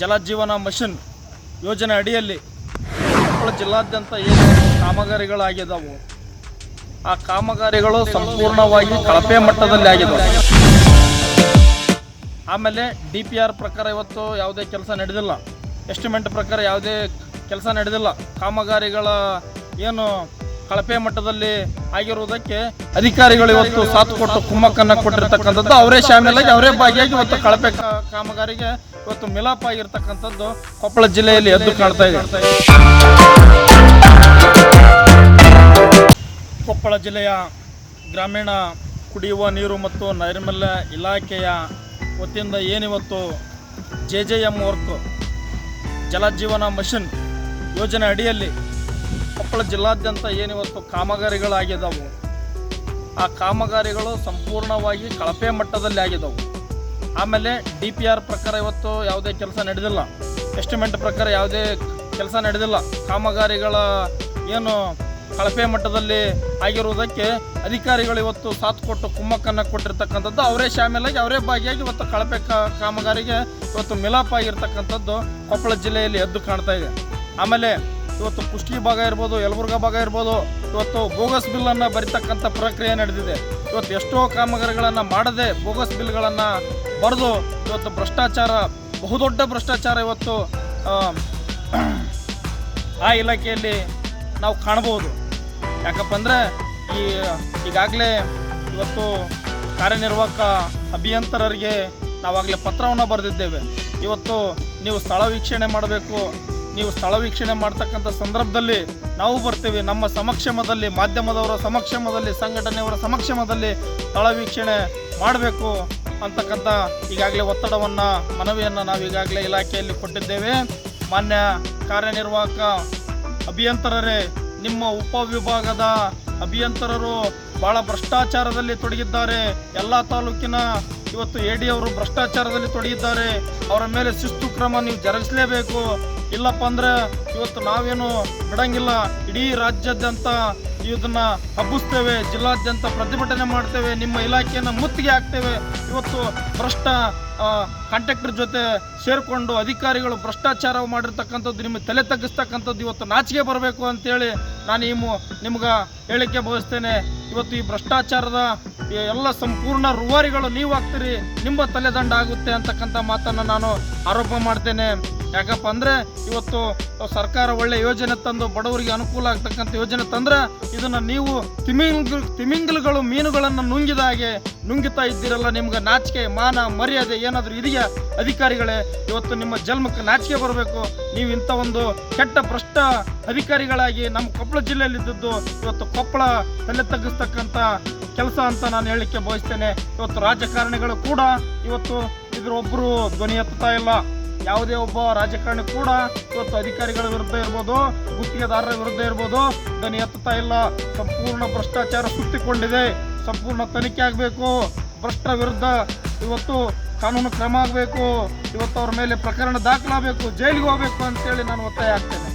Jal Jeevan mission ಯೋಜನೆ ಅಡಿಯಲ್ಲಿ ಕೊಪ್ಪಳ ಜಿಲ್ಲಾದ್ಯಂತ ಏನು ಕಾಮಗಾರಿಗಳಾಗಿದ್ದಾವೆ ಆ ಕಾಮಗಾರಿಗಳು ಸಂಪೂರ್ಣವಾಗಿ ಕಳಪೆ ಮಟ್ಟದಲ್ಲಿ ಆಗಿದ್ದಾವೆ. ಆಮೇಲೆ DPR ಪ್ರಕಾರ ಇವತ್ತು ಯಾವುದೇ ಕೆಲಸ ನಡೆದಿಲ್ಲ, ಎಸ್ಟಿಮೇಟ್ ಪ್ರಕಾರ ಯಾವುದೇ ಕೆಲಸ ನಡೆದಿಲ್ಲ. ಕಾಮಗಾರಿಗಳ ಏನು ಕಳಪೆ ಮಟ್ಟದಲ್ಲಿ ಆಗಿರುವುದಕ್ಕೆ ಅಧಿಕಾರಿಗಳು ಇವತ್ತು ಸಾಥ್ ಕೊಟ್ಟು ಕುಮ್ಮಕ್ಕನ್ನು ಕೊಟ್ಟಿರ್ತಕ್ಕಂಥದ್ದು, ಅವರೇ ಶಾಮೀಲಾಗಿ ಅವರೇ ಭಾಗಿಯಾಗಿ ಇವತ್ತು ಕಳಪೆ ಕಾಮಗಾರಿಗೆ ಇವತ್ತು ಮಿಲಾಪ್ ಆಗಿರ್ತಕ್ಕಂಥದ್ದು ಕೊಪ್ಪಳ ಜಿಲ್ಲೆಯಲ್ಲಿ ಎದ್ದು ಕಾಣ್ತಾ ಇದೆ. ಕೊಪ್ಪಳ ಜಿಲ್ಲೆಯ ಗ್ರಾಮೀಣ ಕುಡಿಯುವ ನೀರು ಮತ್ತು ನೈರ್ಮಲ್ಯ ಇಲಾಖೆಯ ವತಿಯಿಂದ ಏನಿವತ್ತು JJM ವರ್ಕ್ ಜಲಜೀವನ ಮಿಷನ್ ಯೋಜನೆ ಅಡಿಯಲ್ಲಿ ಕೊಪ್ಪಳ ಜಿಲ್ಲಾದ್ಯಂತ ಏನಿವತ್ತು ಕಾಮಗಾರಿಗಳಾಗಿದ್ದಾವೆ ಆ ಕಾಮಗಾರಿಗಳು ಸಂಪೂರ್ಣವಾಗಿ ಕಳಪೆ ಮಟ್ಟದಲ್ಲಿ ಆಗಿದ್ದಾವೆ. ಆಮೇಲೆ DPR ಪ್ರಕಾರ ಇವತ್ತು ಯಾವುದೇ ಕೆಲಸ ನಡೆದಿಲ್ಲ, ಎಸ್ಟಿಮೇಟ್ ಪ್ರಕಾರ ಯಾವುದೇ ಕೆಲಸ ನಡೆದಿಲ್ಲ. ಕಾಮಗಾರಿಗಳ ಏನು ಕಳಪೆ ಮಟ್ಟದಲ್ಲಿ ಆಗಿರುವುದಕ್ಕೆ ಅಧಿಕಾರಿಗಳು ಇವತ್ತು ಸಾಥ್ ಕೊಟ್ಟು ಕುಮ್ಮಕ್ಕನ್ನು ಕೊಟ್ಟಿರ್ತಕ್ಕಂಥದ್ದು, ಅವರೇ ಶಾಮೀಲಾಗಿ ಅವರೇ ಭಾಗಿಯಾಗಿ ಇವತ್ತು ಕಳಪೆ ಕಾಮಗಾರಿಗೆ ಇವತ್ತು ಮಿಲಾಪ್ ಆಗಿರ್ತಕ್ಕಂಥದ್ದು ಕೊಪ್ಪಳ ಜಿಲ್ಲೆಯಲ್ಲಿ ಎದ್ದು ಕಾಣ್ತಾ ಇದೆ. ಆಮೇಲೆ ಇವತ್ತು ಕುಷ್ಟಗಿ ಭಾಗ ಇರ್ಬೋದು, ಯಲಬುರ್ಗಾ ಭಾಗ ಇರ್ಬೋದು, ಇವತ್ತು ಬೋಗಸ್ ಬಿಲ್ಲನ್ನು ಬರಿತಕ್ಕಂಥ ಪ್ರಕ್ರಿಯೆ ನಡೆದಿದೆ. ಇವತ್ತು ಎಷ್ಟೋ ಕಾಮಗಾರಿಗಳನ್ನು ಮಾಡದೆ ಬೋಗಸ್ ಬಿಲ್ಗಳನ್ನು ಬರೆದು ಇವತ್ತು ಭ್ರಷ್ಟಾಚಾರ, ಬಹುದೊಡ್ಡ ಭ್ರಷ್ಟಾಚಾರ ಇವತ್ತು ಆ ಇಲಾಖೆಯಲ್ಲಿ ನಾವು ಕಾಣಬಹುದು. ಯಾಕಪ್ಪ ಅಂದರೆ ಈಗಾಗಲೇ ಇವತ್ತು ಕಾರ್ಯನಿರ್ವಾಹಕ ಅಭಿಯಂತರರಿಗೆ ನಾವಾಗಲೇ ಪತ್ರವನ್ನು ಬರೆದಿದ್ದೇವೆ. ಇವತ್ತು ನೀವು ಸ್ಥಳ ವೀಕ್ಷಣೆ ಮಾಡಬೇಕು, ನೀವು ಸ್ಥಳ ವೀಕ್ಷಣೆ ಮಾಡ್ತಕ್ಕಂಥ ಸಂದರ್ಭದಲ್ಲಿ ನಾವು ಬರ್ತೀವಿ, ನಮ್ಮ ಸಮಕ್ಷಮದಲ್ಲಿ, ಮಾಧ್ಯಮದವರ ಸಮಕ್ಷಮದಲ್ಲಿ, ಸಂಘಟನೆಯವರ ಸಮಕ್ಷಮದಲ್ಲಿ ಸ್ಥಳ ವೀಕ್ಷಣೆ ಮಾಡಬೇಕು ಅಂತಕ್ಕಂಥ ಈಗಾಗಲೇ ಒತ್ತಡವನ್ನು, ಮನವಿಯನ್ನು ನಾವು ಈಗಾಗಲೇ ಇಲಾಖೆಯಲ್ಲಿ ಕೊಟ್ಟಿದ್ದೇವೆ. ಮಾನ್ಯ ಕಾರ್ಯನಿರ್ವಾಹಕ ಅಭಿಯಂತರರೇ, ನಿಮ್ಮ ಉಪವಿಭಾಗದ ಅಭಿಯಂತರರು ಭಾಳ ಭ್ರಷ್ಟಾಚಾರದಲ್ಲಿ ತೊಡಗಿದ್ದಾರೆ. ಎಲ್ಲ ತಾಲೂಕಿನ ಇವತ್ತು AD ಅವರು ಭ್ರಷ್ಟಾಚಾರದಲ್ಲಿ ತೊಡಗಿದ್ದಾರೆ. ಅವರ ಮೇಲೆ ಶಿಸ್ತು ಕ್ರಮ ನೀವು ಜರುಗಿಸಲೇಬೇಕು. ಇಲ್ಲಪ್ಪ ಅಂದರೆ ಇವತ್ತು ನಾವೇನು ಬಿಡಂಗಿಲ್ಲ, ಇಡೀ ರಾಜ್ಯಾದ್ಯಂತ ಇದನ್ನು ಹಬ್ಬಿಸ್ತೇವೆ, ಜಿಲ್ಲಾದ್ಯಂತ ಪ್ರತಿಭಟನೆ ಮಾಡ್ತೇವೆ, ನಿಮ್ಮ ಇಲಾಖೆಯನ್ನು ಮುತ್ತಿಗೆ ಹಾಕ್ತೇವೆ. ಇವತ್ತು ಭ್ರಷ್ಟ ಕಾಂಟ್ರಾಕ್ಟರ್ ಜೊತೆ ಸೇರಿಕೊಂಡು ಅಧಿಕಾರಿಗಳು ಭ್ರಷ್ಟಾಚಾರ ಮಾಡಿರ್ತಕ್ಕಂಥದ್ದು ನಿಮಗೆ ತಲೆ ತಗ್ಗಿಸ್ತಕ್ಕಂಥದ್ದು ಇವತ್ತು ನಾಚಿಕೆ ಬರಬೇಕು ಅಂತೇಳಿ ನಾನು ನಿಮ್ಗೆ ಹೇಳಿಕೆ ಬಯಸ್ತೇನೆ. ಇವತ್ತು ಈ ಭ್ರಷ್ಟಾಚಾರದ ಎಲ್ಲ ಸಂಪೂರ್ಣ ರೂವಾರಿಗಳು ನೀವು ಆಗ್ತೀರಿ, ನಿಮ್ಮ ತಲೆದಂಡ ಆಗುತ್ತೆ ಅಂತಕ್ಕಂಥ ಮಾತನ್ನು ನಾನು ಆರೋಪ ಮಾಡ್ತೇನೆ. ಯಾಕಪ್ಪ ಅಂದರೆ ಇವತ್ತು ಸರ್ಕಾರ ಒಳ್ಳೆ ಯೋಜನೆ ತಂದು ಬಡವರಿಗೆ ಅನುಕೂಲ ಆಗ್ತಕ್ಕಂಥ ಯೋಜನೆ ತಂದ್ರೆ ಇದನ್ನು ನೀವು ತಿಮಿಂಗಲಗಳು ಮೀನುಗಳನ್ನು ನುಂಗಿದ ಹಾಗೆ ನುಂಗಿತಾ ಇದ್ದೀರಲ್ಲ. ನಿಮ್ಗೆ ನಾಚಿಕೆ, ಮಾನ, ಮರ್ಯಾದೆ ಏನಾದರೂ ಇದೆಯಾ ಅಧಿಕಾರಿಗಳೇ? ಇವತ್ತು ನಿಮ್ಮ ಜನ್ಮಕ್ಕೆ ನಾಚಿಕೆ ಬರಬೇಕು. ನೀವು ಇಂಥ ಒಂದು ಕೆಟ್ಟ ಭ್ರಷ್ಟ ಅಧಿಕಾರಿಗಳಾಗಿ ನಮ್ಮ ಕೊಪ್ಪಳ ಜಿಲ್ಲೆಯಲ್ಲಿದ್ದದ್ದು ಇವತ್ತು ಕೊಪ್ಪಳ ತಲೆ ತಗ್ಗಿಸ್ತಕ್ಕಂಥ ಕೆಲಸ ಅಂತ ನಾನು ಹೇಳಲಿಕ್ಕೆ ಬಯಸ್ತೇನೆ. ಇವತ್ತು ರಾಜಕಾರಣಿಗಳು ಕೂಡ ಇವತ್ತು ಇದ್ರೊಬ್ಬರು ಧ್ವನಿ ಎತ್ತುತ್ತಾ ಇಲ್ಲ. ಯಾವುದೇ ಒಬ್ಬ ರಾಜಕಾರಣಿ ಕೂಡ ಇವತ್ತು ಅಧಿಕಾರಿಗಳ ವಿರುದ್ಧ ಇರ್ಬೋದು, ಗುತ್ತಿಗೆದಾರರ ವಿರುದ್ಧ ಇರ್ಬೋದು, ಧ್ವನಿ ಎತ್ತುತ್ತಾ ಇಲ್ಲ. ಸಂಪೂರ್ಣ ಭ್ರಷ್ಟಾಚಾರ ಸುತ್ತಿಕೊಂಡಿದೆ, ಸಂಪೂರ್ಣ ತನಿಖೆ ಆಗಬೇಕು. ಭ್ರಷ್ಟರ ವಿರುದ್ಧ ಇವತ್ತು ಕಾನೂನು ಕ್ರಮ ಆಗಬೇಕು. ಇವತ್ತು ಅವ್ರ ಮೇಲೆ ಪ್ರಕರಣ ದಾಖಲಾಗಬೇಕು, ಜೈಲಿಗೆ ಹೋಗಬೇಕು ಅಂತೇಳಿ ನಾನು ಒತ್ತಾಯ ಆಗ್ತೇನೆ.